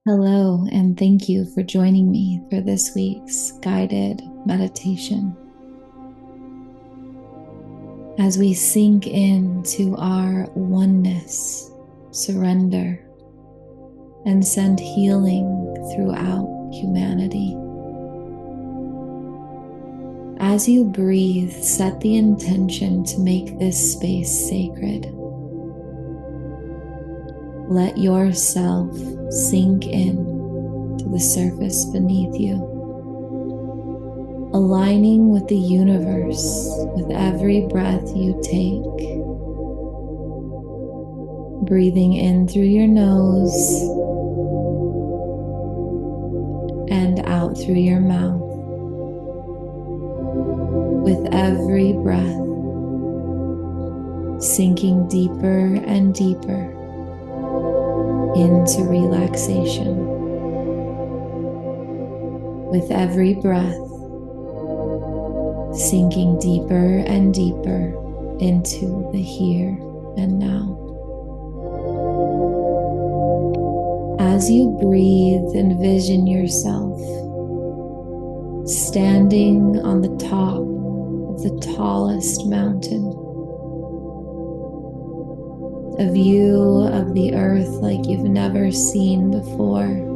Hello, and thank you for joining me for this week's guided meditation. As we sink into our oneness, surrender, and send healing throughout humanity. As you breathe, set the intention to make this space sacred. Let yourself sink in to the surface beneath you, aligning with the universe with every breath you take. Breathing in through your nose and out through your mouth. With every breath, sinking deeper and deeper into relaxation. With every breath, sinking deeper and deeper into the here and now. As you breathe, envision yourself standing on the top of the tallest mountain. A view of the earth like you've never seen before.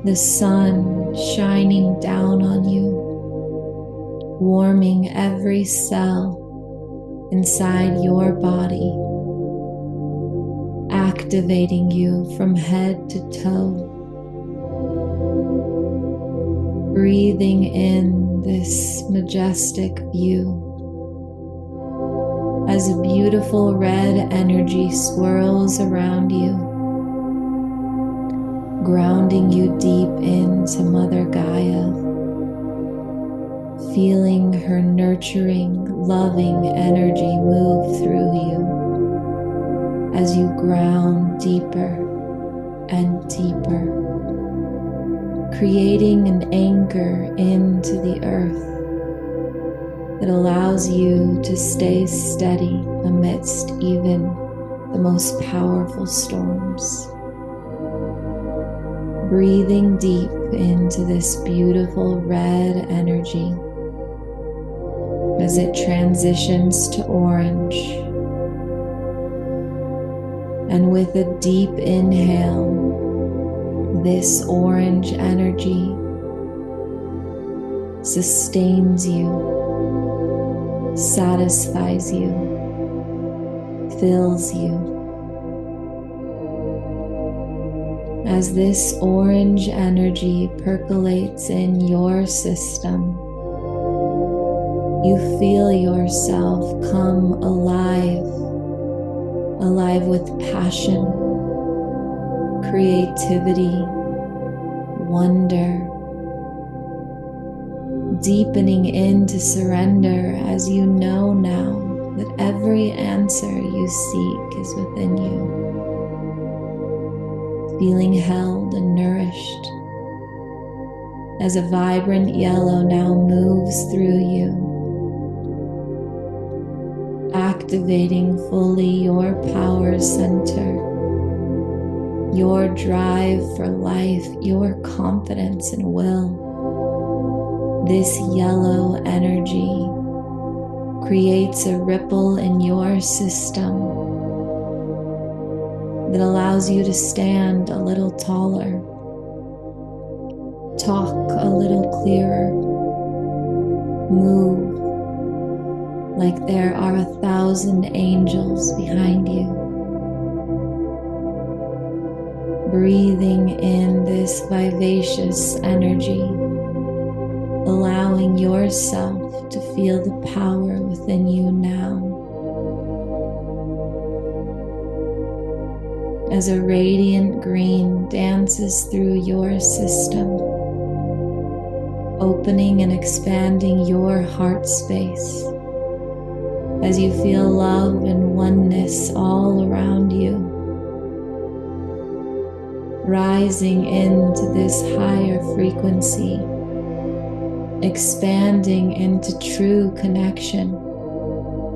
The sun shining down on you, warming every cell inside your body, activating you from head to toe. Breathing in this majestic view as a beautiful red energy swirls around you, grounding you deep into Mother Gaia, feeling her nurturing, loving energy move through you as you ground deeper and deeper, creating an anchor into the earth that allows you to stay steady amidst even the most powerful storms. Breathing deep into this beautiful red energy as it transitions to orange. And with a deep inhale, this orange energy sustains you, satisfies you, fills you. As this orange energy percolates in your system, you feel yourself come alive with passion, creativity, wonder, deepening into surrender as you know now that every answer you seek is within you. Feeling held and nourished as a vibrant yellow now moves through you, activating fully your power center, your drive for life, your confidence and will. This yellow energy creates a ripple in your system that allows you to stand a little taller, talk a little clearer, move like there are 1,000 angels behind you. Breathing in this vivacious energy, allowing yourself to feel the power within you now. As a radiant green dances through your system, opening and expanding your heart space, as you feel love and oneness all around you, rising into this higher frequency, expanding into true connection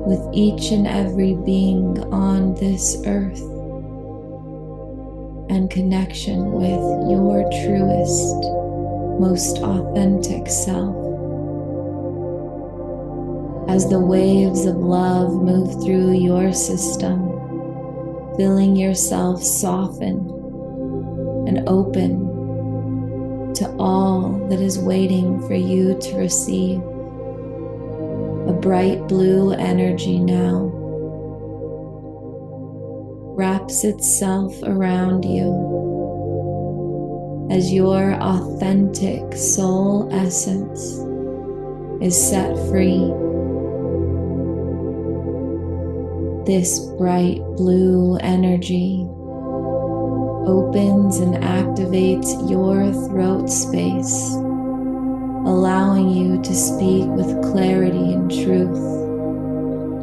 with each and every being on this earth. and connection with your truest, most authentic self. As the waves of love move through your system, feeling yourself soften and open to all that is waiting for you to receive. A bright blue energy now wraps itself around you as your authentic soul essence is set free. This bright blue energy opens and activates your throat space, allowing you to speak with clarity and truth.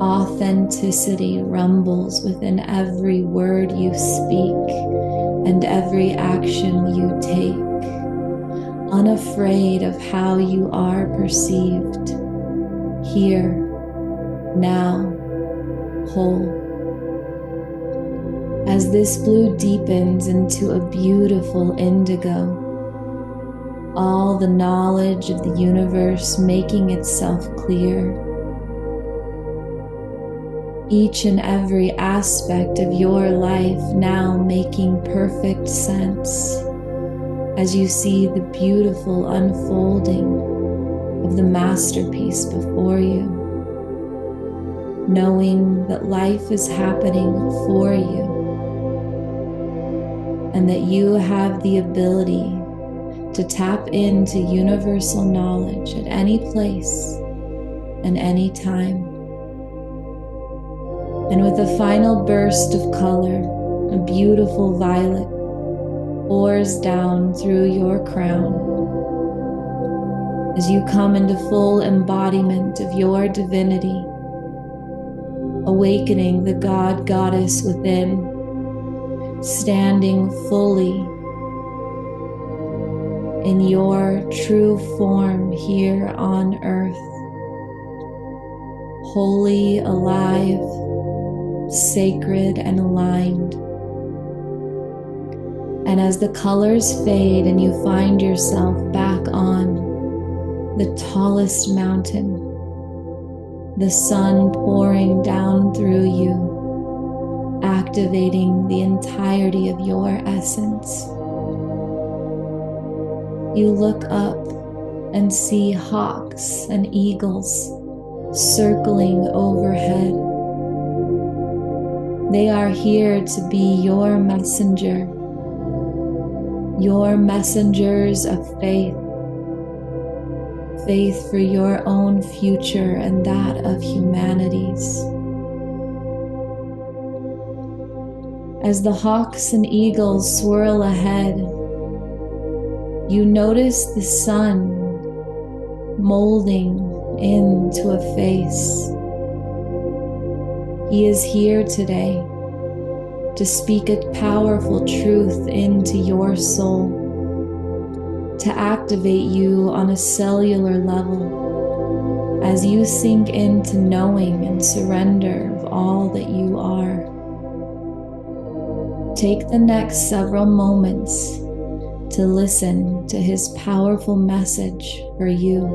Authenticity rumbles within every word you speak and every action you take, unafraid of how you are perceived. Here, now, whole. As this blue deepens into a beautiful indigo, all the knowledge of the universe making itself clear, each and every aspect of your life now making perfect sense as you see the beautiful unfolding of the masterpiece before you, knowing that life is happening for you and that you have the ability to tap into universal knowledge at any place and any time. And with a final burst of color, a beautiful violet pours down through your crown as you come into full embodiment of your divinity, awakening the God Goddess within, standing fully in your true form here on earth, wholly alive, sacred and aligned. And as the colors fade and you find yourself back on the tallest mountain, the sun pouring down through you, activating the entirety of your essence, you look up and see hawks and eagles circling overhead. They are here to be your messenger, your messengers of faith, faith for your own future and that of humanity's. As the hawks and eagles swirl ahead, you notice the sun molding into a face. He is here today to speak a powerful truth into your soul, to activate you on a cellular level as you sink into knowing and surrender of all that you are. Take the next several moments to listen to his powerful message for you.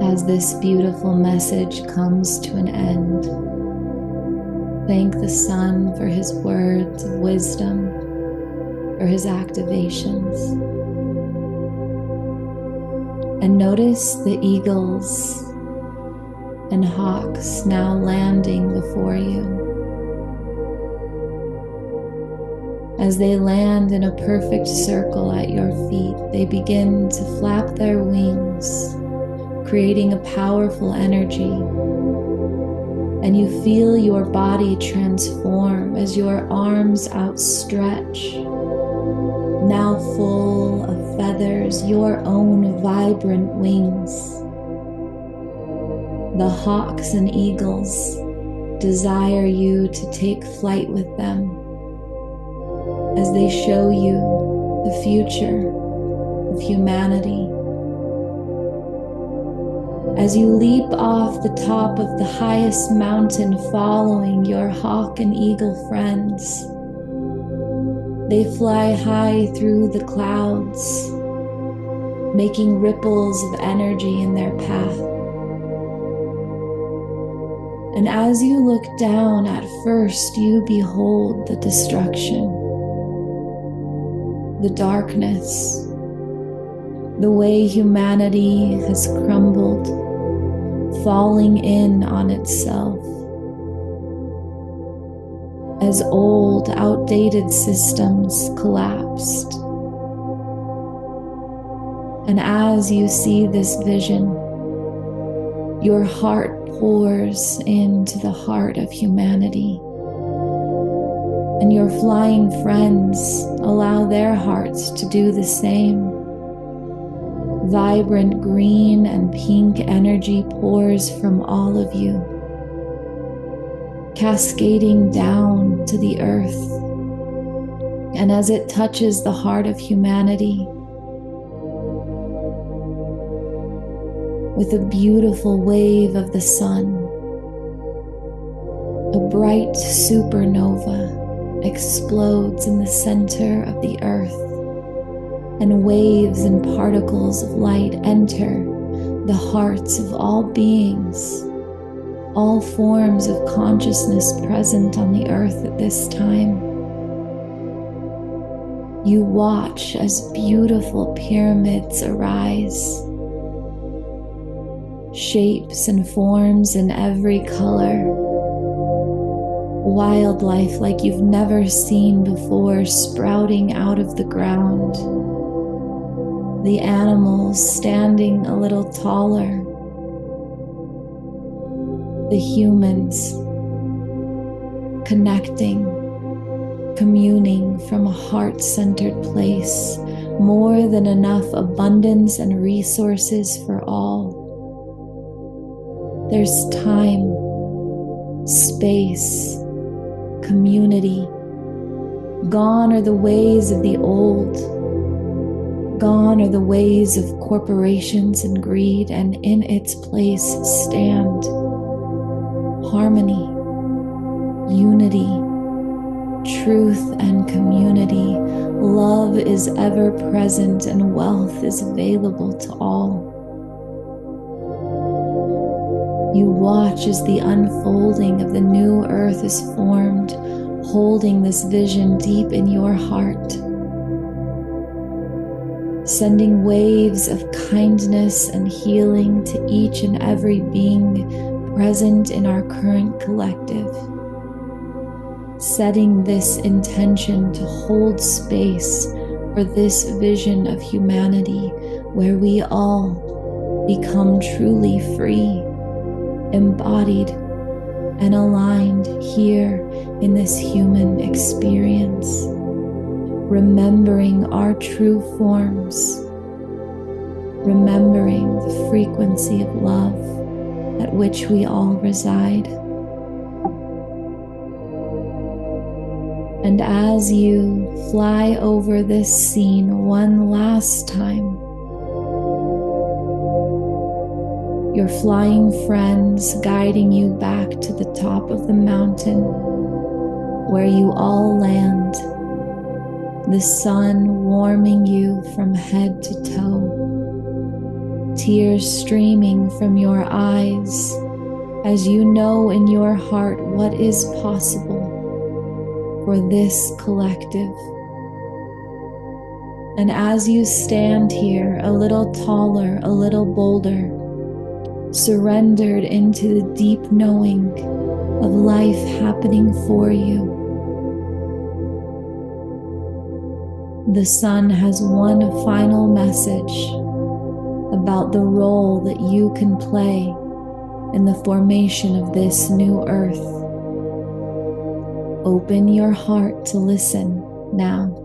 As this beautiful message comes to an end, Thank the sun for his words of wisdom, for his activations. And notice the eagles and hawks now landing before you. As they land in a perfect circle at your feet, they begin to flap their wings, creating a powerful energy. And you feel your body transform as your arms outstretch, now full of feathers, your own vibrant wings. The hawks and eagles desire you to take flight with them as they show you the future of humanity. As you leap off the top of the highest mountain following your hawk and eagle friends, they fly high through the clouds, making ripples of energy in their path. And as you look down, at first you behold the destruction, the darkness, the way humanity has crumbled, falling in on itself. As old, outdated systems collapsed. And as you see this vision, your heart pours into the heart of humanity. And your flying friends allow their hearts to do the same. Vibrant green and pink energy pours from all of you, cascading down to the earth. And as it touches the heart of humanity, with a beautiful wave of the sun, a bright supernova explodes in the center of the earth, and waves and particles of light enter the hearts of all beings, all forms of consciousness present on the earth at this time. You watch as beautiful pyramids arise, shapes and forms in every color, wildlife like you've never seen before sprouting out of the ground, the animals standing a little taller, the humans connecting, communing from a heart-centered place, more than enough abundance and resources for all. There's time, space, community. Gone are the ways of the old. Gone are the ways of corporations and greed, and in its place stand harmony, unity, truth and community. Love is ever present and wealth is available to all. You watch as the unfolding of the new earth is formed, holding this vision deep in your heart, sending waves of kindness and healing to each and every being present in our current collective, setting this intention to hold space for this vision of humanity where we all become truly free, embodied and aligned here in this human experience, remembering our true forms, remembering the frequency of love at which we all reside. And as you fly over this scene one last time, your flying friends guiding you back to the top of the mountain where you all land, the sun warming you from head to toe, tears streaming from your eyes as you know in your heart what is possible for this collective. And as you stand here, a little taller, a little bolder, surrendered into the deep knowing of life happening for you, the sun has one final message about the role that you can play in the formation of this new earth. Open your heart to listen now.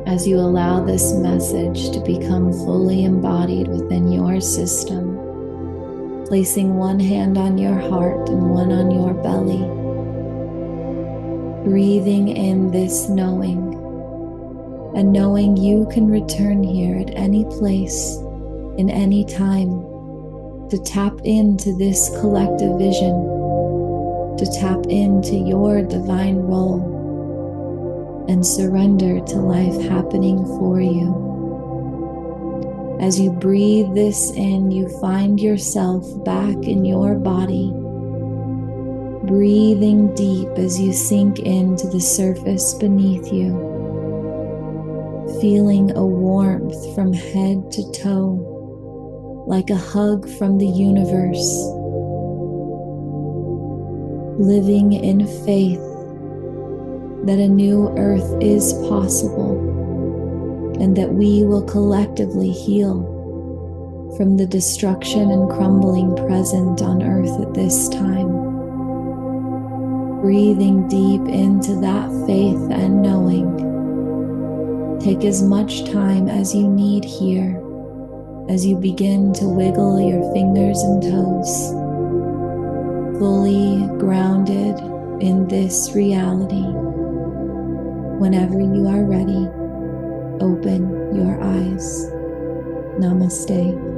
As you allow this message to become fully embodied within your system, placing one hand on your heart and one on your belly, breathing in this knowing, and knowing you can return here at any place, in any time, to tap into this collective vision, to tap into your divine role, and surrender to life happening for you. As you breathe this in, you find yourself back in your body, breathing deep as you sink into the surface beneath you, feeling a warmth from head to toe, like a hug from the universe, living in faith that a new earth is possible and that we will collectively heal from the destruction and crumbling present on earth at this time. Breathing deep into that faith and knowing. Take as much time as you need here as you begin to wiggle your fingers and toes, fully grounded in this reality. Whenever you are ready, open your eyes. Namaste.